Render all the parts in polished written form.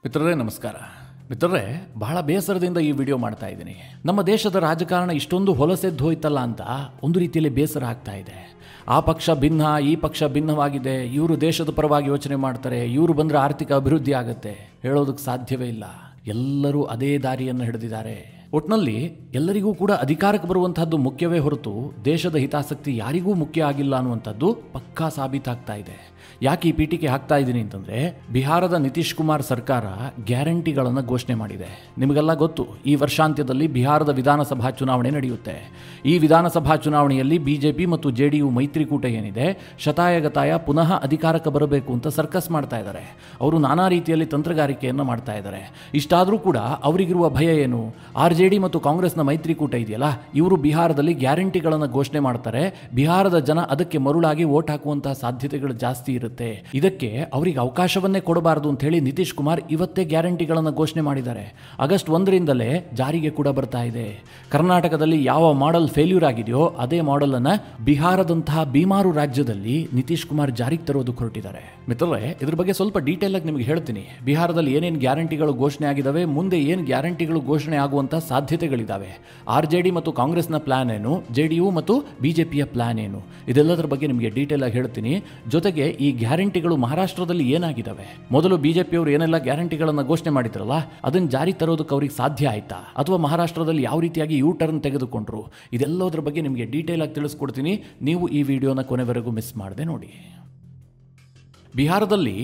ಮಿತ್ರರೇ ನಮಸ್ಕಾರ. ಮಿತ್ರರೇ, ಬಹಳ ಬೇಸರದಿಂದ ಈ ವಿಡಿಯೋ ಮಾಡ್ತಾ ಇದ್ದೀನಿ. ನಮ್ಮ ದೇಶದ ರಾಜಕಾರಣ ಇಷ್ಟೊಂದು ಹೊಲಸೆದ್ದು ಹೋಯ್ತಲ್ಲ ಅಂತ ಒಂದು ರೀತಿಯಲ್ಲಿ ಬೇಸರ ಆಗ್ತಾ ಇದೆ. ಆ ಪಕ್ಷ ಭಿನ್ನ, ಈ ಪಕ್ಷ ಭಿನ್ನವಾಗಿದೆ, ಇವರು ದೇಶದ ಪರವಾಗಿ ಯೋಚನೆ ಮಾಡ್ತಾರೆ, ಇವರು ಬಂದರೆ ಆರ್ಥಿಕ ಅಭಿವೃದ್ಧಿ ಆಗುತ್ತೆ, ಹೇಳೋದಕ್ಕೆ ಸಾಧ್ಯವೇ ಇಲ್ಲ. ಎಲ್ಲರೂ ಅದೇ ದಾರಿಯನ್ನು ಹಿಡಿದಿದ್ದಾರೆ. ಒಟ್ಟಿನಲ್ಲಿ ಎಲ್ಲರಿಗೂ ಕೂಡ ಅಧಿಕಾರಕ್ಕೆ ಬರುವಂತಹದ್ದು ಮುಖ್ಯವೇ ಹೊರತು ದೇಶದ ಹಿತಾಸಕ್ತಿ ಯಾರಿಗೂ ಮುಖ್ಯ ಆಗಿಲ್ಲ ಅನ್ನುವಂಥದ್ದು ಪಕ್ಕಾ ಸಾಬೀತಾಗ್ತಾ ಇದೆ. ಯಾಕೆ ಈ ಪೀಠಿಕೆ ಹಾಕ್ತಾ ಇದ್ದೀನಿ ಅಂತಂದ್ರೆ, ಬಿಹಾರದ ನಿತೀಶ್ ಕುಮಾರ್ ಸರ್ಕಾರ ಗ್ಯಾರಂಟಿಗಳನ್ನು ಘೋಷಣೆ ಮಾಡಿದೆ. ನಿಮಗೆಲ್ಲ ಗೊತ್ತು, ಈ ವರ್ಷಾಂತ್ಯದಲ್ಲಿ ಬಿಹಾರದ ವಿಧಾನಸಭಾ ಚುನಾವಣೆ ನಡೆಯುತ್ತೆ. ಈ ವಿಧಾನಸಭಾ ಚುನಾವಣೆಯಲ್ಲಿ ಬಿಜೆಪಿ ಮತ್ತು ಜೆಡಿಯು ಮೈತ್ರಿಕೂಟ ಏನಿದೆ, ಶತಾಯಗತಾಯ ಪುನಃ ಅಧಿಕಾರಕ್ಕೆ ಬರಬೇಕು ಅಂತ ಸರ್ಕಸ್ ಮಾಡ್ತಾ ಇದ್ದಾರೆ. ಅವರು ನಾನಾ ರೀತಿಯಲ್ಲಿ ತಂತ್ರಗಾರಿಕೆಯನ್ನು ಮಾಡ್ತಾ ಇದ್ದಾರೆ. ಇಷ್ಟಾದರೂ ಕೂಡ ಅವರಿಗಿರುವ ಭಯ ಏನು? ಆರ್ಜೆಡಿ ಮತ್ತು ಕಾಂಗ್ರೆಸ್ನ ಮೈತ್ರಿಕೂಟ ಇದೆಯಲ್ಲ, ಇವರು ಬಿಹಾರದಲ್ಲಿ ಗ್ಯಾರಂಟಿಗಳನ್ನು ಘೋಷಣೆ ಮಾಡ್ತಾರೆ. ಬಿಹಾರದ ಜನ ಅದಕ್ಕೆ ಮರುಳಾಗಿ ವೋಟ್ ಹಾಕುವಂತಹ ಸಾಧ್ಯತೆಗಳು ಜಾಸ್ತಿ ಇರುತ್ತೆ. ಇದಕ್ಕೆ ಅವರಿಗೆ ಅವಕಾಶವನ್ನೇ ಕೊಡಬಾರದು ಅಂತ ಹೇಳಿ ನಿತೀಶ್ ಕುಮಾರ್ ಇವತ್ತೇ ಗ್ಯಾರಂಟಿಗಳನ್ನು ಘೋಷಣೆ ಮಾಡಿದ್ದಾರೆ. ಆಗಸ್ಟ್ 1ರಿಂದಲೇ ಜಾರಿಗೆ ಕೂಡ ಬರ್ತಾ ಇದೆ. ಕರ್ನಾಟಕದಲ್ಲಿ ಯಾವ ಮಾಡೆಲ್ ಫೇಲ್ಯೂರ್ ಆಗಿದೆಯೋ ಅದೇ ಮಾಡೆಲ್ ಅನ್ನ ಬಿಹಾರದಂತಹ ಬೀಮಾರು ರಾಜ್ಯದಲ್ಲಿ ನಿತೀಶ್ ಕುಮಾರ್ ಜಾರಿಗೆ ತರೋದಕ್ಕೆ ಹೊರಟಿದ್ದಾರೆ. ಮಿತ್ರರೇ, ಇದ್ರ ಬಗ್ಗೆ ಸ್ವಲ್ಪ ಡೀಟೇಲ್ ಆಗಿ ನಿಮಗೆ ಹೇಳ್ತೀನಿ. ಬಿಹಾರದಲ್ಲಿ ಏನೇನು ಗ್ಯಾರಂಟಿಗಳು ಘೋಷಣೆ ಆಗಿದಾವೆ, ಮುಂದೆ ಏನು ಗ್ಯಾರಂಟಿಗಳು ಘೋಷಣೆ ಆಗುವಂತಹ ಸಾಧ್ಯತೆಗಳಿದ್ದಾವೆ, ಆರ್ಜೆಡಿ ಮತ್ತು ಕಾಂಗ್ರೆಸ್ನ ಪ್ಲಾನ್ ಏನು, ಜೆಡಿಯು ಮತ್ತು ಬಿಜೆಪಿಯ ಪ್ಲಾನ್ ಏನು, ಇದೆಲ್ಲದರ ಬಗ್ಗೆ ನಿಮಗೆ ಡೀಟೇಲ್ ಆಗಿ ಹೇಳ್ತೀನಿ. ಜೊತೆಗೆ ಈ ಗ್ಯಾರಂಟಿಗಳು ಮಹಾರಾಷ್ಟ್ರದಲ್ಲಿ ಏನಾಗಿದ್ದಾವೆ, ಮೊದಲು ಬಿಜೆಪಿಯವರು ಏನೆಲ್ಲ ಗ್ಯಾರಂಟಿಗಳನ್ನು ಘೋಷಣೆ ಮಾಡಿದ್ರಲ್ಲ ಅದನ್ನು ಜಾರಿ ತರೋದಕ್ಕೆ ಅವ್ರಿಗೆ ಸಾಧ್ಯ ಆಯ್ತಾ, ಅಥವಾ ಮಹಾರಾಷ್ಟ್ರದಲ್ಲಿ ಯಾವ ರೀತಿಯಾಗಿ ಯೂ ಟರ್ನ್ ತೆಗೆದುಕೊಂಡ್ರು, ಇದೆಲ್ಲದರ ಬಗ್ಗೆ ನಿಮಗೆ ಡೀಟೇಲ್ ಆಗಿ ತಿಳಿಸ್ಕೊಡ್ತೀನಿ. ನೀವು ಈ ವಿಡಿಯೋನ ಕೊನೆವರೆಗೂ ಮಿಸ್ ಮಾಡದೆ ನೋಡಿ. ಬಿಹಾರದಲ್ಲಿ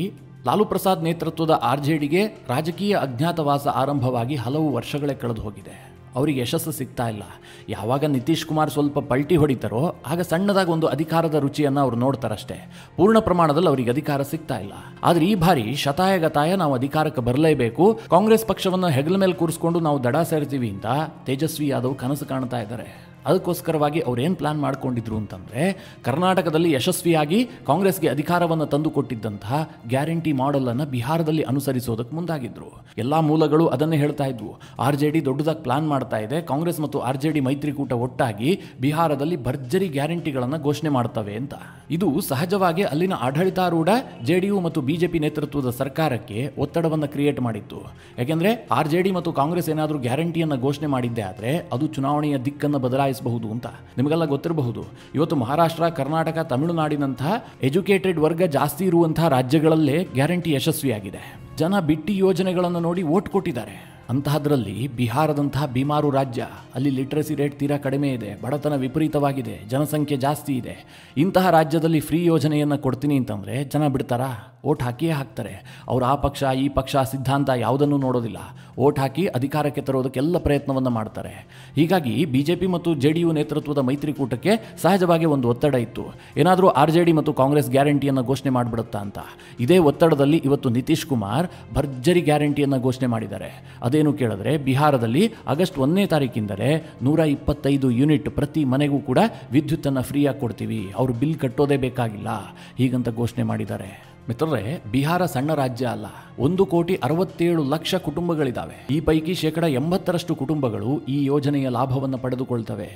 ಲಾಲು ಪ್ರಸಾದ್ ನೇತೃತ್ವದ ಆರ್ಜೆಡಿಗೆ ರಾಜಕೀಯ ಅಜ್ಞಾತವಾಸ ಆರಂಭವಾಗಿ ಹಲವು ವರ್ಷಗಳೇ ಕಳೆದು ಹೋಗಿದೆ. ಅವರಿಗೆ ಯಶಸ್ಸು ಸಿಗ್ತಾ ಇಲ್ಲ. ಯಾವಾಗ ನಿತೀಶ್ ಕುಮಾರ್ ಸ್ವಲ್ಪ ಪಲ್ಟಿ ಹೊಡಿತಾರೋ ಆಗ ಸಣ್ಣದಾಗಿ ಒಂದು ಅಧಿಕಾರದ ರುಚಿಯನ್ನು ಅವರು ನೋಡ್ತಾರಷ್ಟೇ. ಪೂರ್ಣ ಪ್ರಮಾಣದಲ್ಲಿ ಅವರಿಗೆ ಅಧಿಕಾರ ಸಿಗ್ತಾ ಇಲ್ಲ. ಆದರೆ ಈ ಬಾರಿ ಶತಾಯಗತಾಯ ನಾವು ಅಧಿಕಾರಕ್ಕೆ ಬರಲೇಬೇಕು, ಕಾಂಗ್ರೆಸ್ ಪಕ್ಷವನ್ನು ಹೆಗಲ ಮೇಲೆ ಕೂರಿಸ್ಕೊಂಡು ನಾವು ದಡ ಸೇರ್ತೀವಿ ಅಂತ ತೇಜಸ್ವಿ ಯಾದವ್ ಕನಸು ಕಾಣ್ತಾ ಇದ್ದಾರೆ. ಅದಕ್ಕೋಸ್ಕರವಾಗಿ ಅವ್ರೇನು ಪ್ಲಾನ್ ಮಾಡ್ಕೊಂಡಿದ್ರು ಅಂತಂದರೆ, ಕರ್ನಾಟಕದಲ್ಲಿ ಯಶಸ್ವಿಯಾಗಿ ಕಾಂಗ್ರೆಸ್ಗೆ ಅಧಿಕಾರವನ್ನು ತಂದು ಕೊಟ್ಟಿದ್ದಂತಹ ಗ್ಯಾರಂಟಿ ಮಾಡೆಲನ್ನು ಬಿಹಾರದಲ್ಲಿ ಅನುಸರಿಸೋದಕ್ಕೆ ಮುಂದಾಗಿದ್ರು. ಎಲ್ಲ ಮೂಲಗಳು ಅದನ್ನೇ ಹೇಳ್ತಾ ಇದ್ವು. ಆರ್ಜೆಡಿ ದೊಡ್ಡದಾಗಿ ಪ್ಲಾನ್ ಮಾಡ್ತಾ ಇದೆ, ಕಾಂಗ್ರೆಸ್ ಮತ್ತು ಆರ್ಜೆಡಿ ಮೈತ್ರಿಕೂಟ ಒಟ್ಟಾಗಿ ಬಿಹಾರದಲ್ಲಿ ಭರ್ಜರಿ ಗ್ಯಾರಂಟಿಗಳನ್ನು ಘೋಷಣೆ ಮಾಡ್ತವೆ ಅಂತ. ಇದು ಸಹಜವಾಗಿ ಅಲ್ಲಿನ ಆಡಳಿತಾರೂಢ ಜೆಡಿಯು ಮತ್ತು ಬಿಜೆಪಿ ನೇತೃತ್ವದ ಸರ್ಕಾರಕ್ಕೆ ಒತ್ತಡವನ್ನು ಕ್ರಿಯೇಟ್ ಮಾಡಿತ್ತು. ಯಾಕೆಂದರೆ ಆರ್ಜೆಡಿ ಮತ್ತು ಕಾಂಗ್ರೆಸ್ ಏನಾದರೂ ಗ್ಯಾರಂಟಿಯನ್ನು ಘೋಷಣೆ ಮಾಡಿದ್ದೆ ಆದರೆ ಅದು ಚುನಾವಣೆಯ ದಿಕ್ಕನ್ನು ಬದಲಾಯಿಸಬಹುದು ಅಂತ ನಿಮಗೆಲ್ಲ ಗೊತ್ತಿರಬಹುದು. ಇವತ್ತು ಮಹಾರಾಷ್ಟ್ರ, ಕರ್ನಾಟಕ, ತಮಿಳುನಾಡಿನಂತಹ ಎಜುಕೇಟೆಡ್ ವರ್ಗ ಜಾಸ್ತಿ ಇರುವಂತಹ ರಾಜ್ಯಗಳಲ್ಲೇ ಗ್ಯಾರಂಟಿ ಯಶಸ್ವಿಯಾಗಿದೆ. ಜನ ಬಿಟ್ಟಿ ಯೋಜನೆಗಳನ್ನು ನೋಡಿ ವೋಟ್ ಕೊಟ್ಟಿದ್ದಾರೆ. ಅಂತಹದ್ರಲ್ಲಿ ಬಿಹಾರದಂತಹ ಬೀಮಾರು ರಾಜ್ಯ, ಅಲ್ಲಿ ಲಿಟ್ರಸಿ ರೇಟ್ ತೀರಾ ಕಡಿಮೆ ಇದೆ, ಬಡತನ ವಿಪರೀತವಾಗಿದೆ, ಜನಸಂಖ್ಯೆ ಜಾಸ್ತಿ ಇದೆ. ಇಂತಹ ರಾಜ್ಯದಲ್ಲಿ ಫ್ರೀ ಯೋಜನೆಯನ್ನು ಕೊಡ್ತೀನಿ ಅಂತಂದರೆ ಜನ ಬಿಡ್ತಾರಾ? ವೋಟ್ ಹಾಕಿಯೇ ಹಾಕ್ತಾರೆ. ಅವರು ಆ ಪಕ್ಷ ಈ ಪಕ್ಷ ಸಿದ್ಧಾಂತ ಯಾವುದನ್ನು ನೋಡೋದಿಲ್ಲ. ವೋಟ್ ಹಾಕಿ ಅಧಿಕಾರಕ್ಕೆ ತರೋದಕ್ಕೆಲ್ಲ ಪ್ರಯತ್ನವನ್ನು ಮಾಡ್ತಾರೆ. ಹೀಗಾಗಿ ಬಿಜೆಪಿ ಮತ್ತು ಜೆಡಿಯು ನೇತೃತ್ವದ ಮೈತ್ರಿಕೂಟಕ್ಕೆ ಸಹಜವಾಗಿ ಒಂದು ಒತ್ತಡ ಇತ್ತು, ಏನಾದರೂ ಆರ್ಜೆಡಿ ಮತ್ತು ಕಾಂಗ್ರೆಸ್ ಗ್ಯಾರಂಟಿಯನ್ನು ಘೋಷಣೆ ಮಾಡಿಬಿಡುತ್ತಾ ಅಂತ. ಇದೇ ಒತ್ತಡದಲ್ಲಿ ಇವತ್ತು ನಿತೀಶ್ ಕುಮಾರ್ ಭರ್ಜರಿ ಗ್ಯಾರಂಟಿಯನ್ನು ಘೋಷಣೆ ಮಾಡಿದ್ದಾರೆ. ಅದೇನು ಕೇಳಿದ್ರೆ, ಬಿಹಾರದಲ್ಲಿ ಆಗಸ್ಟ್ 1ನೇ ತಾರೀಕಿಂದಲೇ 125 ಯೂನಿಟ್ ಪ್ರತಿ ಮನೆಗೂ ಕೂಡ ವಿದ್ಯುತ್ತನ್ನು ಫ್ರೀಯಾಗಿ ಕೊಡ್ತೀವಿ, ಅವರು ಬಿಲ್ ಕಟ್ಟೋದೇ ಬೇಕಾಗಿಲ್ಲ, ಹೀಗಂತ ಘೋಷಣೆ ಮಾಡಿದ್ದಾರೆ. ಮಿತ್ರರೇ, ಬಿಹಾರ ಸಣ್ಣ ರಾಜ್ಯ ಅಲ್ಲ. 1,67,00,000 ಕುಟುಂಬಗಳಿದ್ದಾವೆ. ಈ ಪೈಕಿ 80% ಕುಟುಂಬಗಳು ಈ ಯೋಜನೆಯ ಲಾಭವನ್ನು ಪಡೆದುಕೊಳ್ತವೆ.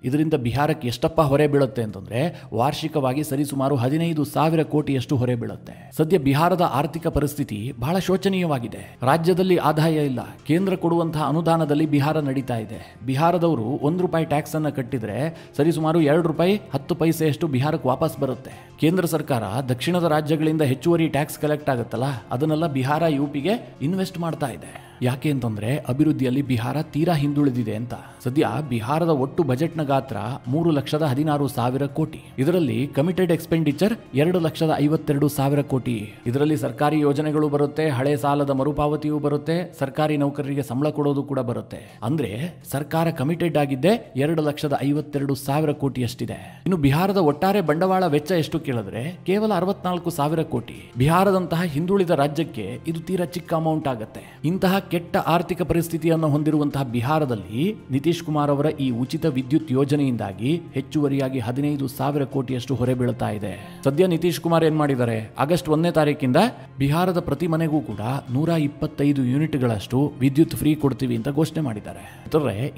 ಇದರಿಂದ ಬಿಹಾರಕ್ಕೆ ಎಷ್ಟಪ್ಪ ಹೊರೆ ಬೀಳುತ್ತೆ ಅಂತಂದ್ರೆ, ವಾರ್ಷಿಕವಾಗಿ ಸರಿಸುಮಾರು 15,000 ಕೋಟಿಯಷ್ಟು ಹೊರೆ ಬೀಳುತ್ತೆ. ಸದ್ಯ ಬಿಹಾರದ ಆರ್ಥಿಕ ಪರಿಸ್ಥಿತಿ ಬಹಳ ಶೋಚನೀಯವಾಗಿದೆ. ರಾಜ್ಯದಲ್ಲಿ ಆದಾಯ ಇಲ್ಲ. ಕೇಂದ್ರ ಕೊಡುವಂತಹ ಅನುದಾನದಲ್ಲಿ ಬಿಹಾರ ನಡೀತಾ ಇದೆ. ಬಿಹಾರದವರು ₹1 ಟ್ಯಾಕ್ಸ್ ಅನ್ನು ಕಟ್ಟಿದ್ರೆ ಸರಿಸುಮಾರು ₹2.10 ಬಿಹಾರಕ್ಕೆ ವಾಪಸ್ ಬರುತ್ತೆ. ಕೇಂದ್ರ ಸರ್ಕಾರ ದಕ್ಷಿಣದ ರಾಜ್ಯಗಳಿಂದ ಹೆಚ್ಚುವರಿ ಟ್ಯಾಕ್ಸ್ ಕಲೆಕ್ಟ್ ಆಗುತ್ತಲ್ಲ, ಅದನ್ನೆಲ್ಲ ಬಿಹಾರ ಯುಪಿಗೆ ಇನ್ವೆಸ್ಟ್ ಮಾಡ್ತಾ ಇದೆ. ಯಾಕೆ ಅಂತಂದ್ರೆ ಅಭಿವೃದ್ಧಿಯಲ್ಲಿ ಬಿಹಾರ ತೀರಾ ಹಿಂದುಳಿದಿದೆ ಅಂತ. ಸದ್ಯ ಬಿಹಾರದ ಒಟ್ಟು ಬಜೆಟ್ನ ಗಾತ್ರ 3,16,000 ಕೋಟಿ. ಇದರಲ್ಲಿ ಕಮಿಟೆಡ್ ಎಕ್ಸ್ಪೆಂಡಿಚರ್ 2,52,000 ಕೋಟಿ. ಇದರಲ್ಲಿ ಸರ್ಕಾರಿ ಯೋಜನೆಗಳು ಬರುತ್ತೆ, ಹಳೆ ಸಾಲದ ಮರುಪಾವತಿಯೂ ಬರುತ್ತೆ, ಸರ್ಕಾರಿ ನೌಕರರಿಗೆ ಸಂಬಳ ಕೊಡೋದು ಕೂಡ ಬರುತ್ತೆ. ಅಂದ್ರೆ ಸರ್ಕಾರ ಕಮಿಟೆಡ್ ಆಗಿದ್ದೆ 2,52,000 ಕೋಟಿಯಷ್ಟಿದೆ. ಇನ್ನು ಬಿಹಾರದ ಒಟ್ಟಾರೆ ಬಂಡವಾಳ ವೆಚ್ಚ ಎಷ್ಟು ಕೇಳಿದ್ರೆ ಕೇವಲ 64,000 ಕೋಟಿ. ಬಿಹಾರದಂತಹ ಹಿಂದುಳಿದ ರಾಜ್ಯಕ್ಕೆ ಇದು ತೀರಾ ಚಿಕ್ಕ ಅಮೌಂಟ್ ಆಗುತ್ತೆ. ಇಂತಹ ಕೆಟ್ಟ ಆರ್ಥಿಕ ಪರಿಸ್ಥಿತಿಯನ್ನು ಹೊಂದಿರುವಂತಹ ಬಿಹಾರದಲ್ಲಿ ನಿತೀಶ್ ಕುಮಾರ್ ಅವರ ಈ ಉಚಿತ ವಿದ್ಯುತ್ ಯೋಜನೆ ಯೋಜನೆಯಿಂದಾಗಿ ಹೆಚ್ಚುವರಿಯಾಗಿ 15,000 ಕೋಟಿಯಷ್ಟು ಹೊರೆ ಬೀಳ್ತಾ ಇದೆ. ಸದ್ಯ ನಿತೀಶ್ ಕುಮಾರ್ ಏನ್ ಮಾಡಿದ್ದಾರೆ, ಆಗಸ್ಟ್ 1ನೇ ತಾರೀಕಿಂದ ಬಿಹಾರದ ಪ್ರತಿ ಮನೆಗೂ ಕೂಡ 125 ಯೂನಿಟ್ಗಳಷ್ಟು ವಿದ್ಯುತ್ ಫ್ರೀ ಕೊಡ್ತೀವಿ ಅಂತ ಘೋಷಣೆ ಮಾಡಿದ್ದಾರೆ.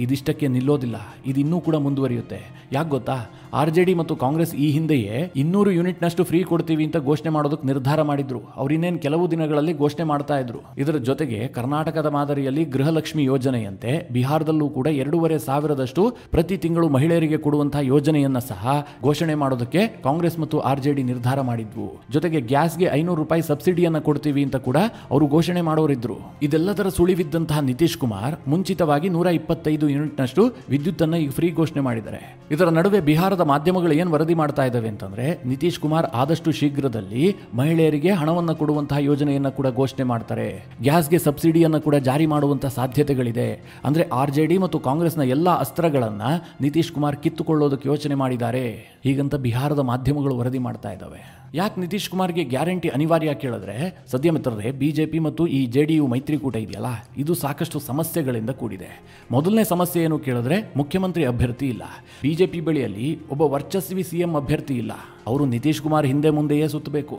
ಇದಿಷ್ಟಕ್ಕೆ ನಿಲ್ಲೋದಿಲ್ಲ, ಇದು ಇನ್ನೂ ಕೂಡ ಮುಂದುವರಿಯುತ್ತೆ. ಯಾಕೆ ಗೊತ್ತಾ, RJD ಮತ್ತು ಕಾಂಗ್ರೆಸ್ ಈ ಹಿಂದೆಯೇ 200 ಯೂನಿಟ್ನಷ್ಟು ಫ್ರೀ ಕೊಡ್ತೀವಿ ಅಂತ ಘೋಷಣೆ ಮಾಡೋದಕ್ಕೆ ನಿರ್ಧಾರ ಮಾಡಿದ್ರು. ಅವ್ರಿನ್ನೇನು ಕೆಲವು ದಿನಗಳಲ್ಲಿ ಘೋಷಣೆ ಮಾಡ್ತಾ ಇದ್ರು. ಇದರ ಜೊತೆಗೆ ಕರ್ನಾಟಕದ ಮಾದರಿಯಲ್ಲಿ ಗೃಹಲಕ್ಷ್ಮಿ ಯೋಜನೆಯಂತೆ ಬಿಹಾರದಲ್ಲೂ ಕೂಡ 2,500 ಪ್ರತಿ ತಿಂಗಳು ಮಹಿಳೆಯರಿಗೆ ಕೊಡುವಂತಹ ಯೋಜನೆಯನ್ನ ಸಹ ಘೋಷಣೆ ಮಾಡೋದಕ್ಕೆ ಕಾಂಗ್ರೆಸ್ ಮತ್ತು RJD ನಿರ್ಧಾರ ಮಾಡಿದ್ವು. ಜೊತೆಗೆ ಗ್ಯಾಸ್ಗೆ 500 ರೂಪಾಯಿ ಸಬ್ಸಿಡಿಯನ್ನ ಕೊಡ್ತೀವಿ ಅಂತ ಕೂಡ ಅವರು ಘೋಷಣೆ ಮಾಡೋರಿದ್ರು. ಇದೆಲ್ಲದರ ಸುಳಿವಿದ್ದಂತಹ ನಿತೀಶ್ ಕುಮಾರ್ ಮುಂಚಿತವಾಗಿ 125 ಯೂನಿಟ್ನಷ್ಟು ವಿದ್ಯುತ್ ಅನ್ನ ಈಗ ಫ್ರೀ ಘೋಷಣೆ ಮಾಡಿದ್ದಾರೆ. ಇದರ ನಡುವೆ ಬಿಹಾರದ ಮಾಧ್ಯಮಗಳು ಏನು ವರದಿ ಮಾಡ್ತಾ ಇದ್ದಾವೆ ಅಂತಂದ್ರೆ, ನಿತೀಶ್ ಕುಮಾರ್ ಆದಷ್ಟು ಶೀಘ್ರದಲ್ಲಿ ಮಹಿಳೆಯರಿಗೆ ಹಣವನ್ನು ಕೊಡುವಂತಹ ಯೋಜನೆಯನ್ನ ಕೂಡ ಘೋಷಣೆ ಮಾಡ್ತಾರೆ. ಗ್ಯಾಸ್ಗೆ ಸಬ್ಸಿಡಿಯನ್ನ ಕೂಡ ಜಾರಿ ಮಾಡುವಂತಹ ಸಾಧ್ಯತೆಗಳಿದೆ. ಅಂದ್ರೆ RJD ಮತ್ತು ಕಾಂಗ್ರೆಸ್ನ ಎಲ್ಲಾ ಅಸ್ತ್ರಗಳನ್ನ ನಿತೀಶ್ ಕುಮಾರ್ ಕಿತ್ತುಕೊಳ್ಳೋದಕ್ಕೆ ಯೋಚನೆ ಮಾಡಿದ್ದಾರೆ ಹೀಗಂತ ಬಿಹಾರದ ಮಾಧ್ಯಮಗಳು ವರದಿ ಮಾಡ್ತಾ ಇದ್ದಾವೆ. ಯಾಕೆ ನಿತೀಶ್ ಕುಮಾರ್ಗೆ ಗ್ಯಾರಂಟಿ ಅನಿವಾರ್ಯ ಕೇಳಿದ್ರೆ, ಸದ್ಯ ಮಿತ್ರರೇ, ಬಿಜೆಪಿ ಮತ್ತು ಈ JDU ಮೈತ್ರಿಕೂಟ ಇದೆಯಲ್ಲ, ಇದು ಸಾಕಷ್ಟು ಸಮಸ್ಯೆಗಳಿಂದ ಕೂಡಿದೆ. ಮೊದಲನೇ ಸಮಸ್ಯೆ ಏನು ಕೇಳಿದ್ರೆ, ಮುಖ್ಯಮಂತ್ರಿ ಅಭ್ಯರ್ಥಿ ಇಲ್ಲ. ಬಿಜೆಪಿ ಬಳಿಯಲ್ಲಿ ಒಬ್ಬ ವರ್ಚಸ್ವಿ CM ಅಭ್ಯರ್ಥಿ ಇಲ್ಲ. ಅವರು ನಿತೀಶ್ ಕುಮಾರ್ ಹಿಂದೆ ಮುಂದೆಯೇ ಸುತ್ತಬೇಕು.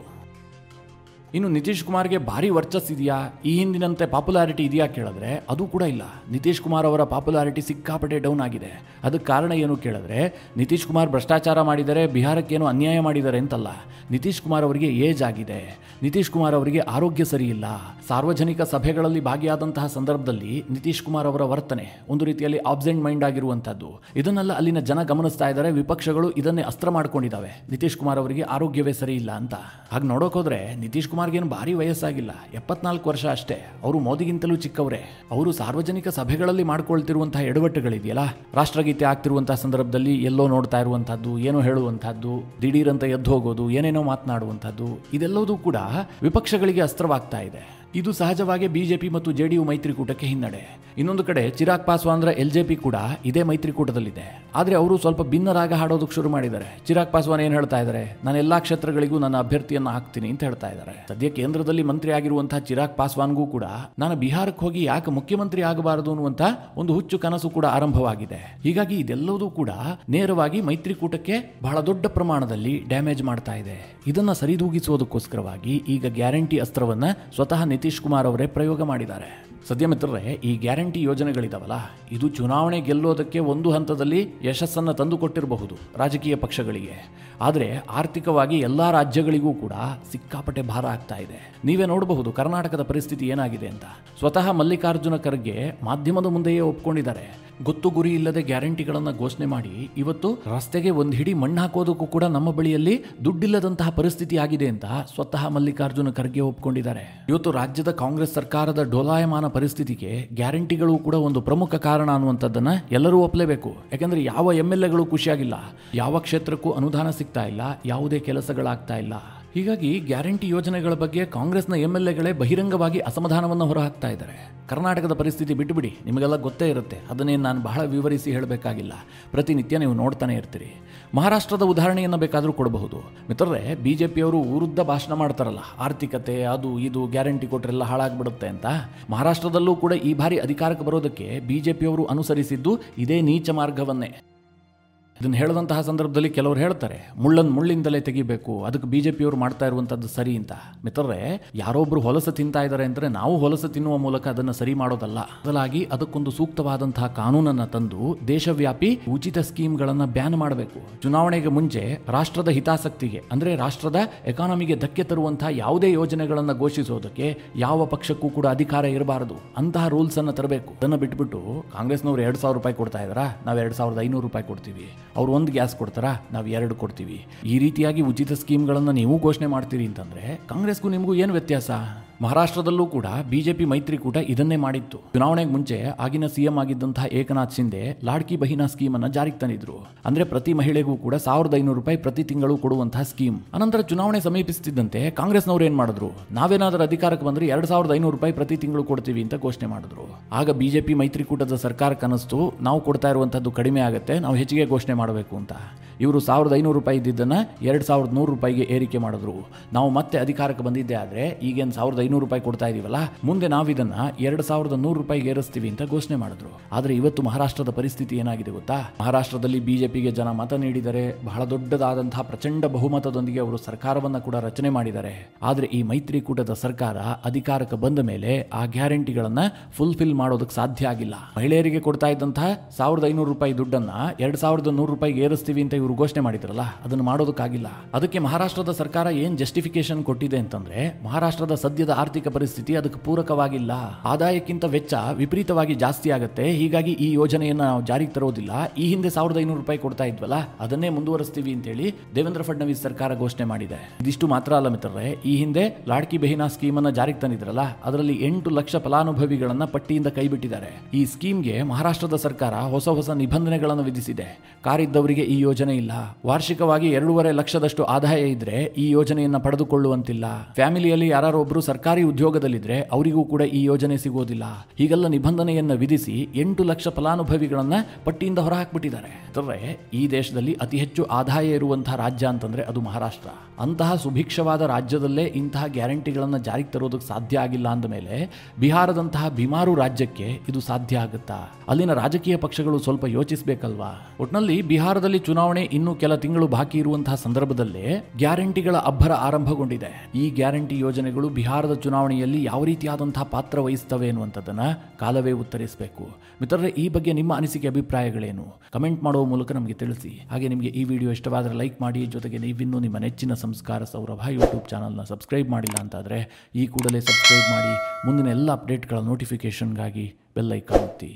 ಇನ್ನು ನಿತೀಶ್ ಕುಮಾರ್ಗೆ ಭಾರಿ ವರ್ಚಸ್ಸಿದೆಯಾ, ಈ ಹಿಂದಿನಂತೆ ಪಾಪ್ಯುಲಾರಿಟಿ ಇದೆಯಾ ಕೇಳಿದ್ರೆ ಅದು ಕೂಡ ಇಲ್ಲ. ನಿತೀಶ್ ಕುಮಾರ್ ಅವರ ಪಾಪ್ಯುಲಾರಿಟಿ ಸಿಕ್ಕಾಪಟ್ಟೆ ಡೌನ್ ಆಗಿದೆ. ಅದಕ್ಕೆ ಕಾರಣ ಏನು ಕೇಳಿದ್ರೆ, ನಿತೀಶ್ ಕುಮಾರ್ ಭ್ರಷ್ಟಾಚಾರ ಮಾಡಿದರೆ, ಬಿಹಾರಕ್ಕೇನು ಅನ್ಯಾಯ ಮಾಡಿದ್ದಾರೆ ಅಂತಲ್ಲ. ನಿತೀಶ್ ಕುಮಾರ್ ಅವರಿಗೆ ಏಜ್ ಆಗಿದೆ. ನಿತೀಶ್ ಕುಮಾರ್ ಅವರಿಗೆ ಆರೋಗ್ಯ ಸರಿ ಇಲ್ಲ. ಸಾರ್ವಜನಿಕ ಸಭೆಗಳಲ್ಲಿ ಭಾಗಿಯಾದಂತಹ ಸಂದರ್ಭದಲ್ಲಿ ನಿತೀಶ್ ಕುಮಾರ್ ಅವರ ವರ್ತನೆ ಒಂದು ರೀತಿಯಲ್ಲಿ ಆಬ್ಸೆಂಟ್ ಮೈಂಡ್ ಆಗಿರುವಂತದ್ದು. ಇದನ್ನೆಲ್ಲ ಅಲ್ಲಿನ ಜನ ಗಮನಿಸ್ತಾ ಇದ್ದಾರೆ. ವಿಪಕ್ಷಗಳು ಇದನ್ನೇ ಅಸ್ತ್ರ ಮಾಡ್ಕೊಂಡಿದ್ದಾವೆ, ನಿತೀಶ್ ಕುಮಾರ್ ಅವರಿಗೆ ಆರೋಗ್ಯವೇ ಸರಿ ಇಲ್ಲ ಅಂತ. ಹಾಗೆ ನೋಡೋಕೆ ಹೋದ್ರೆ ನಿತೀಶ್ ಕುಮಾರ್ಗೇನು ಭಾರಿ ವಯಸ್ಸಾಗಿಲ್ಲ, 74 ವರ್ಷ ಅಷ್ಟೇ. ಅವರು ಮೋದಿಗಿಂತಲೂ ಚಿಕ್ಕವರೇ. ಅವರು ಸಾರ್ವಜನಿಕ ಸಭೆಗಳಲ್ಲಿ ಮಾಡ್ಕೊಳ್ತಿರುವಂತಹ ಎಡವಟ್ಟುಗಳಿದೆಯಲ್ಲ, ರಾಷ್ಟ್ರಗೀತೆ ಆಗ್ತಿರುವಂತಹ ಸಂದರ್ಭದಲ್ಲಿ ಎಲ್ಲೋ ನೋಡ್ತಾ ಇರುವಂತಹದ್ದು, ಏನೋ ಹೇಳುವಂತಹದ್ದು, ದಿಢೀರಂತ ಎದ್ದು ಹೋಗೋದು, ಏನೇನೋ ಮಾತನಾಡುವಂತಹದ್ದು, ಇದೆಲ್ಲವೂ ಕೂಡ ವಿಪಕ್ಷಗಳಿಗೆ ಅಸ್ತ್ರವಾಗ್ತಾ ಇದೆ. ಇದು ಸಹಜವಾಗಿ ಬಿಜೆಪಿ ಮತ್ತು JDU ಮೈತ್ರಿಕೂಟಕ್ಕೆ ಹಿನ್ನಡೆ. ಇನ್ನೊಂದು ಕಡೆ ಚಿರಾಗ್ ಪಾಸ್ವಾನ್ LJP ಕೂಡ ಇದೇ ಮೈತ್ರಿಕೂಟದಲ್ಲಿದೆ. ಆದರೆ ಅವರು ಸ್ವಲ್ಪ ಭಿನ್ನ ರಾಗ ಹಾಡೋದಕ್ಕೆ ಶುರು ಮಾಡಿದ್ದಾರೆ. ಚಿರಾಗ್ ಪಾಸ್ವಾನ್ ಏನು ಹೇಳ್ತಾ ಇದ್ದಾರೆ, ನಾನು ಎಲ್ಲಾ ಕ್ಷೇತ್ರಗಳಿಗೂ ನನ್ನ ಅಭ್ಯರ್ಥಿಯನ್ನು ಹಾಕ್ತೀನಿ ಅಂತ ಹೇಳ್ತಾ ಇದ್ದಾರೆ. ಸದ್ಯ ಕೇಂದ್ರದಲ್ಲಿ ಮಂತ್ರಿ ಆಗಿರುವಂತಹ ಚಿರಾಗ್ ಪಾಸ್ವಾನ್ಗೂ ಕೂಡ ನಾನು ಬಿಹಾರಕ್ಕೆ ಹೋಗಿ ಯಾಕೆ ಮುಖ್ಯಮಂತ್ರಿ ಆಗಬಾರದು ಅನ್ನುವಂತ ಒಂದು ಹುಚ್ಚು ಕನಸು ಕೂಡ ಆರಂಭವಾಗಿದೆ. ಹೀಗಾಗಿ ಇದೆಲ್ಲವೂ ಕೂಡ ನೇರವಾಗಿ ಮೈತ್ರಿಕೂಟಕ್ಕೆ ಬಹಳ ದೊಡ್ಡ ಪ್ರಮಾಣದಲ್ಲಿ ಡ್ಯಾಮೇಜ್ ಮಾಡ್ತಾ ಇದೆ. ಇದನ್ನ ಸರಿದೂಗಿಸುವುದಕ್ಕೋಸ್ಕರವಾಗಿ ಈಗ ಗ್ಯಾರಂಟಿ ಅಸ್ತ್ರವನ್ನ ಸ್ವತಃ ನಿತೀಶ್ ಕುಮಾರ್ ಅವರೇ ಪ್ರಯೋಗ ಮಾಡಿದ್ದಾರೆ. ಸದ್ಯ ಮಿತ್ರರೇ, ಈ ಗ್ಯಾರಂಟಿ ಯೋಜನೆಗಳಿದಾವಲ್ಲ, ಇದು ಚುನಾವಣೆ ಗೆಲ್ಲೋದಕ್ಕೆ ಒಂದು ಹಂತದಲ್ಲಿ ಯಶಸ್ಸನ್ನು ತಂದುಕೊಟ್ಟಿರಬಹುದು ರಾಜಕೀಯ ಪಕ್ಷಗಳಿಗೆ. ಆದರೆ ಆರ್ಥಿಕವಾಗಿ ಎಲ್ಲಾ ರಾಜ್ಯಗಳಿಗೂ ಕೂಡ ಸಿಕ್ಕಾಪಟ್ಟೆ ಭಾರ ಆಗ್ತಾ ಇದೆ. ನೀವೇ ನೋಡಬಹುದು ಕರ್ನಾಟಕದ ಪರಿಸ್ಥಿತಿ ಏನಾಗಿದೆ ಅಂತ. ಸ್ವತಃ ಮಲ್ಲಿಕಾರ್ಜುನ ಖರ್ಗೆ ಮಾಧ್ಯಮದ ಮುಂದೆಯೇ ಒಪ್ಕೊಂಡಿದ್ದಾರೆ. ಗೊತ್ತು ಗುರಿ ಇಲ್ಲದೆ ಗ್ಯಾರಂಟಿಗಳನ್ನು ಘೋಷಣೆ ಮಾಡಿ ಇವತ್ತು ರಸ್ತೆಗೆ ಒಂದು ಹಿಡಿ ಮಣ್ಣು ಹಾಕೋದಕ್ಕೂ ಕೂಡ ನಮ್ಮ ಬಳಿಯಲ್ಲಿ ದುಡ್ಡಿಲ್ಲದಂತಹ ಪರಿಸ್ಥಿತಿ ಆಗಿದೆ ಅಂತ ಸ್ವತಃ ಮಲ್ಲಿಕಾರ್ಜುನ ಖರ್ಗೆ ಒಪ್ಕೊಂಡಿದ್ದಾರೆ. ಇವತ್ತು ರಾಜ್ಯದ ಕಾಂಗ್ರೆಸ್ ಸರ್ಕಾರದ ಡೋಲಾಯಮಾನ ಪರಿಸ್ಥಿತಿಗೆ ಗ್ಯಾರಂಟಿಗಳು ಕೂಡ ಒಂದು ಪ್ರಮುಖ ಕಾರಣ ಅನ್ನುವಂಥದ್ದನ್ನ ಎಲ್ಲರೂ ಒಪ್ಪಲೇಬೇಕು. ಯಾಕಂದ್ರೆ ಯಾವ MLAಗಳು ಖುಷಿಯಾಗಿಲ್ಲ, ಯಾವ ಕ್ಷೇತ್ರಕ್ಕೂ ಅನುದಾನ ಸಿಗ್ತಾ ಇಲ್ಲ, ಯಾವುದೇ ಕೆಲಸಗಳಾಗ್ತಾ ಇಲ್ಲ. ಹೀಗಾಗಿ ಗ್ಯಾರಂಟಿ ಯೋಜನೆಗಳ ಬಗ್ಗೆ ಕಾಂಗ್ರೆಸ್ನ MLAಗಳೇ ಬಹಿರಂಗವಾಗಿ ಅಸಮಾಧಾನವನ್ನು ಹೊರಹಾಕ್ತಾ ಇದ್ದಾರೆ. ಕರ್ನಾಟಕದ ಪರಿಸ್ಥಿತಿ ಬಿಟ್ಟುಬಿಡಿ, ನಿಮಗೆಲ್ಲ ಗೊತ್ತೇ ಇರುತ್ತೆ, ಅದನ್ನೇನು ನಾನು ಬಹಳ ವಿವರಿಸಿ ಹೇಳಬೇಕಾಗಿಲ್ಲ. ಪ್ರತಿನಿತ್ಯ ನೀವು ನೋಡ್ತಾನೆ ಇರ್ತೀರಿ. ಮಹಾರಾಷ್ಟ್ರದ ಉದಾಹರಣೆಯನ್ನು ಬೇಕಾದರೂ ಕೊಡಬಹುದು. ಮಿತ್ರರೇ, ಬಿಜೆಪಿಯವರು ವಿರುದ್ಧ ಭಾಷಣ ಮಾಡ್ತಾರಲ್ಲ, ಆರ್ಥಿಕತೆ ಅದು ಇದು ಗ್ಯಾರಂಟಿ ಕೊಟ್ಟರೆಲ್ಲ ಹಾಳಾಗ್ಬಿಡುತ್ತೆ ಅಂತ. ಮಹಾರಾಷ್ಟ್ರದಲ್ಲೂ ಕೂಡ ಈ ಬಾರಿ ಅಧಿಕಾರಕ್ಕೆ ಬರೋದಕ್ಕೆ ಬಿಜೆಪಿಯವರು ಅನುಸರಿಸಿದ್ದು ಇದೇ ನೀಚ ಮಾರ್ಗವನ್ನೇ. ಇದನ್ನು ಹೇಳಿದಂತಹ ಸಂದರ್ಭದಲ್ಲಿ ಕೆಲವರು ಹೇಳ್ತಾರೆ, ಮುಳ್ಳಿಂದಲೇ ತೆಗಿಬೇಕು, ಅದಕ್ಕೆ ಬಿಜೆಪಿಯವರು ಮಾಡ್ತಾ ಇರುವಂತದ್ದು ಸರಿ ಅಂತ. ಮಿತ್ರರೇ, ಯಾರೊಬ್ರು ಹೊಲಸು ತಿಂತಾ ಇದ್ದಾರೆ ಅಂದ್ರೆ ನಾವು ಹೊಲಸು ತಿನ್ನುವ ಮೂಲಕ ಅದನ್ನು ಸರಿ ಮಾಡೋದಲ್ಲ. ಬದಲಾಗಿ ಅದಕ್ಕೊಂದು ಸೂಕ್ತವಾದಂತಹ ಕಾನೂನನ್ನು ತಂದು ದೇಶವ್ಯಾಪಿ ಉಚಿತ ಸ್ಕೀಮ್ಗಳನ್ನು ಬ್ಯಾನ್ ಮಾಡಬೇಕು. ಚುನಾವಣೆಗೆ ಮುಂಚೆ ರಾಷ್ಟ್ರದ ಹಿತಾಸಕ್ತಿಗೆ ಅಂದ್ರೆ ರಾಷ್ಟ್ರದ ಎಕಾನಮಿಗೆ ಧಕ್ಕೆ ತರುವಂತಹ ಯಾವುದೇ ಯೋಜನೆಗಳನ್ನು ಘೋಷಿಸೋದಕ್ಕೆ ಯಾವ ಪಕ್ಷಕ್ಕೂ ಕೂಡ ಅಧಿಕಾರ ಇರಬಾರದು. ಅಂತಹ ರೂಲ್ಸ್ ಅನ್ನು ತರಬೇಕು. ಅದನ್ನು ಬಿಟ್ಬಿಟ್ಟು ಕಾಂಗ್ರೆಸ್ನವರು 2,000 ರೂಪಾಯಿ ಕೊಡ್ತಾ ಇದ್ದಾರಾ, ನಾವು 2,500 ರೂಪಾಯಿ ಕೊಡ್ತೀವಿ, ಅವ್ರು ಒಂದು ಗ್ಯಾಸ್ ಕೊಡ್ತಾರಾ, ನಾವು 2 ಕೊಡ್ತೀವಿ, ಈ ರೀತಿಯಾಗಿ ಉಚಿತ ಸ್ಕೀಮ್ಗಳನ್ನು ನೀವು ಘೋಷಣೆ ಮಾಡ್ತೀರಿ ಅಂತಂದ್ರೆ ಕಾಂಗ್ರೆಸ್ಗೂ ನಿಮಗೂ ಏನು ವ್ಯತ್ಯಾಸ? ಮಹಾರಾಷ್ಟ್ರದಲ್ಲೂ ಕೂಡ ಬಿಜೆಪಿ ಮೈತ್ರಿಕೂಟ ಇದನ್ನೇ ಮಾಡಿತ್ತು. ಚುನಾವಣೆಗೆ ಮುಂಚೆ ಆಗಿನ CM ಆಗಿದ್ದಂತಹ ಏಕನಾಥ್ ಶಿಂದೆ ಲಾಡ್ಕಿ ಬಹಿನಾ ಸ್ಕೀಮ್ ಅನ್ನ ಜಾರಿಗೆ ತಂದಿದ್ರು. ಅಂದ್ರೆ ಪ್ರತಿ ಮಹಿಳೆಗೂ ಕೂಡ 1,500 ರೂಪಾಯಿ ಪ್ರತಿ ತಿಂಗಳು ಕೊಡುವಂತಹ ಸ್ಕೀಮ್. ಅನಂತರ ಚುನಾವಣೆ ಸಮೀಪಿಸುತ್ತಿದ್ದಂತೆ ಕಾಂಗ್ರೆಸ್ನವರು ಏನ್ ಮಾಡಿದ್ರು, ನಾವೇನಾದ್ರೂ ಅಧಿಕಾರಕ್ಕೆ ಬಂದ್ರೆ 2,500 ರೂಪಾಯಿ ಪ್ರತಿ ತಿಂಗಳು ಕೊಡ್ತೀವಿ ಅಂತ ಘೋಷಣೆ ಮಾಡಿದ್ರು. ಆಗ ಬಿಜೆಪಿ ಮೈತ್ರಿಕೂಟದ ಸರ್ಕಾರಕ್ಕೆ ಅನಿಸ್ತು, ನಾವು ಕೊಡ್ತಾ ಇರುವಂತದ್ದು ಕಡಿಮೆ ಆಗುತ್ತೆ, ನಾವು ಹೆಚ್ಚಿಗೆ ಘೋಷಣೆ ಮಾಡಬೇಕು ಅಂತ. ಇವರು 1500 ರೂಪಾಯಿ ಇದ್ದಿದ್ದನ್ನು 2100 ರೂಪಾಯಿಗೆ ಏರಿಕೆ ಮಾಡಿದ್ರು. ನಾವು ಮತ್ತೆ ಅಧಿಕಾರಕ್ಕೆ ಬಂದಿದ್ದೆ ಆದರೆ ಈಗೇನು 1500 ರೂಪಾಯಿ ಕೊಡ್ತಾ ಇದೀವಲ್ಲ, ಮುಂದೆ ನಾವು ಇದನ್ನ 2100 ರೂಪಾಯಿಗೆ ಏರಿಸ್ತೀವಿ ಅಂತ ಘೋಷಣೆ ಮಾಡಿದ್ರು. ಆದರೆ ಇವತ್ತು ಮಹಾರಾಷ್ಟ್ರದ ಪರಿಸ್ಥಿತಿ ಏನಾಗಿದೆ ಗೊತ್ತಾ? ಮಹಾರಾಷ್ಟ್ರದಲ್ಲಿ ಬಿಜೆಪಿಗೆ ಜನ ಮತ ನೀಡಿದರೆ, ಬಹಳ ದೊಡ್ಡದಾದಂತಹ ಪ್ರಚಂಡ ಬಹುಮತದೊಂದಿಗೆ ಅವರು ಸರ್ಕಾರವನ್ನ ಕೂಡ ರಚನೆ ಮಾಡಿದ್ದಾರೆ. ಆದರೆ ಈ ಮೈತ್ರಿಕೂಟದ ಸರ್ಕಾರ ಅಧಿಕಾರಕ್ಕೆ ಬಂದ ಮೇಲೆ ಆ ಗ್ಯಾರಂಟಿಗಳನ್ನ ಫುಲ್ಫಿಲ್ ಮಾಡೋದಕ್ಕೆ ಸಾಧ್ಯ ಆಗಿಲ್ಲ. ಮಹಿಳೆಯರಿಗೆ ಕೊಡ್ತಾ ಇದ್ದಂತಹ 1500 ರೂಪಾಯಿ ದುಡ್ಡನ್ನ 2100 ರೂಪಾಯಿಗೆ ಏರಿಸ್ತೀವಿ ಅಂತ ಇವರು ಘೋಷಣೆ ಮಾಡಿದ್ರಲ್ಲ, ಅದನ್ನು ಮಾಡೋದಕ್ಕಾಗಿಲ್ಲ. ಅದಕ್ಕೆ ಮಹಾರಾಷ್ಟ್ರದ ಸರ್ಕಾರ ಏನ್ ಜಸ್ಟಿಫಿಕೇಶನ್ ಕೊಟ್ಟಿದೆ ಅಂತಂದ್ರೆ, ಮಹಾರಾಷ್ಟ್ರದ ಸದ್ಯದ ಆರ್ಥಿಕ ಪರಿಸ್ಥಿತಿ ಅದಕ್ಕೆ ಪೂರಕವಾಗಿಲ್ಲ, ಆದಾಯಕ್ಕಿಂತ ವೆಚ್ಚ ವಿಪರೀತವಾಗಿ ಜಾಸ್ತಿ ಆಗುತ್ತೆ, ಹೀಗಾಗಿ ಈ ಯೋಜನೆಯನ್ನ ನಾವು ಜಾರಿಗೆ ತರೋದಿಲ್ಲ. ಈ ಹಿಂದೆ 1500 ರೂಪಾಯಿ ಕೊಡ್ತಾ ಇದ್ವಲ್ಲ, ಅದನ್ನೇ ಮುಂದುವರಿಸ್ತೀವಿ ಅಂತೇಳಿ ದೇವೇಂದ್ರ ಫಡ್ನವೀಸ್ ಸರ್ಕಾರ ಘೋಷಣೆ ಮಾಡಿದೆ. ಇದಿಷ್ಟು ಮಾತ್ರ ಅಲ್ಲ ಮಿತ್ರರೇ, ಈ ಹಿಂದೆ ಲಾಡ್ಕಿ ಬೆಹಿನಾ ಸ್ಕೀಮ್ ಅನ್ನ ಜಾರಿಗೆ ತಂದಿದ್ರಲ್ಲ, ಅದರಲ್ಲಿ 8 ಲಕ್ಷ ಫಲಾನುಭವಿಗಳನ್ನ ಪಟ್ಟಿಯಿಂದ ಕೈಬಿಟ್ಟಿದ್ದಾರೆ. ಈ ಸ್ಕೀಮ್ಗೆ ಮಹಾರಾಷ್ಟ್ರದ ಸರ್ಕಾರ ಹೊಸ ನಿಬಂಧನೆಗಳನ್ನು ವಿಧಿಸಿದೆ. ಕಾರಿದ್ದವರಿಗೆ ಈ ಯೋಜನೆ ಇಲ್ಲ, ವಾರ್ಷಿಕವಾಗಿ 2.5 ಲಕ್ಷದಷ್ಟು ಆದಾಯ ಇದ್ರೆ ಈ ಯೋಜನೆಯನ್ನ ಪಡೆದುಕೊಳ್ಳುವಂತಿಲ್ಲ, ಫ್ಯಾಮಿಲಿಯಲ್ಲಿ ಯಾರು ಒಬ್ರು ಸರ್ಕಾರಿ ಉದ್ಯೋಗದಲ್ಲಿದ್ರೆ ಅವರಿಗೂ ಕೂಡ ಈ ಯೋಜನೆ ಸಿಗೋದಿಲ್ಲ. ಹೀಗೆಲ್ಲ ನಿಬಂಧನೆಯನ್ನ ವಿಧಿಸಿ 8 ಲಕ್ಷ ಫಲಾನುಭವಿಗಳನ್ನ ಪಟ್ಟಿಯಿಂದ ಹೊರಹಾಕ್ಬಿಟ್ಟಿದ್ದಾರೆ. ಈ ದೇಶದಲ್ಲಿ ಅತಿ ಹೆಚ್ಚು ಆದಾಯ ಇರುವಂತಹ ರಾಜ್ಯ ಅಂತಂದ್ರೆ ಅದು ಮಹಾರಾಷ್ಟ್ರ. ಅಂತಹ ಸುಭಿಕ್ಷವಾದ ರಾಜ್ಯದಲ್ಲೇ ಇಂತಹ ಗ್ಯಾರಂಟಿಗಳನ್ನ ಜಾರಿಗೆ ತರೋದಕ್ಕೆ ಸಾಧ್ಯ ಆಗಿಲ್ಲ ಅಂದ ಮೇಲೆ ಬಿಹಾರದಂತಹ ಬಿಮಾರು ರಾಜ್ಯಕ್ಕೆ ಇದು ಸಾಧ್ಯ ಆಗುತ್ತಾ? ಅಲ್ಲಿನ ರಾಜಕೀಯ ಪಕ್ಷಗಳು ಸ್ವಲ್ಪ ಯೋಚಿಸಬೇಕಲ್ವಾ? ಒಟ್ನಲ್ಲಿ ಬಿಹಾರದಲ್ಲಿ ಚುನಾವಣೆ ಇನ್ನೂ ಕೆಲ ತಿಂಗಳು ಬಾಕಿ ಇರುವಂತಹ ಸಂದರ್ಭದಲ್ಲೇ ಗ್ಯಾರಂಟಿಗಳ ಅಬ್ಬರ ಆರಂಭಗೊಂಡಿದೆ. ಈ ಗ್ಯಾರಂಟಿ ಯೋಜನೆಗಳು ಬಿಹಾರದ ಚುನಾವಣೆಯಲ್ಲಿ ಯಾವ ರೀತಿಯಾದಂತಹ ಪಾತ್ರ ವಹಿಸ್ತವೆ ಅನ್ನುವಂಥದ್ದನ್ನ ಕಾಲವೇ ಉತ್ತರಿಸಬೇಕು. ಮಿತ್ರರೇ, ಈ ಬಗ್ಗೆ ನಿಮ್ಮ ಅನಿಸಿಕೆ ಅಭಿಪ್ರಾಯಗಳೇನು? ಕಮೆಂಟ್ ಮಾಡುವ ಮೂಲಕ ನಮಗೆ ತಿಳಿಸಿ. ಹಾಗೆ ನಿಮಗೆ ಈ ವಿಡಿಯೋ ಇಷ್ಟವಾದರೆ ಲೈಕ್ ಮಾಡಿ. ಜೊತೆಗೆ ನೀವಿನ್ನೂ ನಿಮ್ಮ ನೆಚ್ಚಿನ ಸಂಸ್ಕಾರ ಸೌರಭ ಯೂಟ್ಯೂಬ್ ಚಾನಲ್ನ ಸಬ್ಸ್ಕ್ರೈಬ್ ಮಾಡಿಲ್ಲ ಅಂತಾದರೆ ಈ ಕೂಡಲೇ ಸಬ್ಸ್ಕ್ರೈಬ್ ಮಾಡಿ. ಮುಂದಿನ ಎಲ್ಲ ಅಪ್ಡೇಟ್ಗಳ ನೋಟಿಫಿಕೇಷನ್ಗಾಗಿ ಬೆಲ್ ಐಕಾನ್ ಒತ್ತಿ.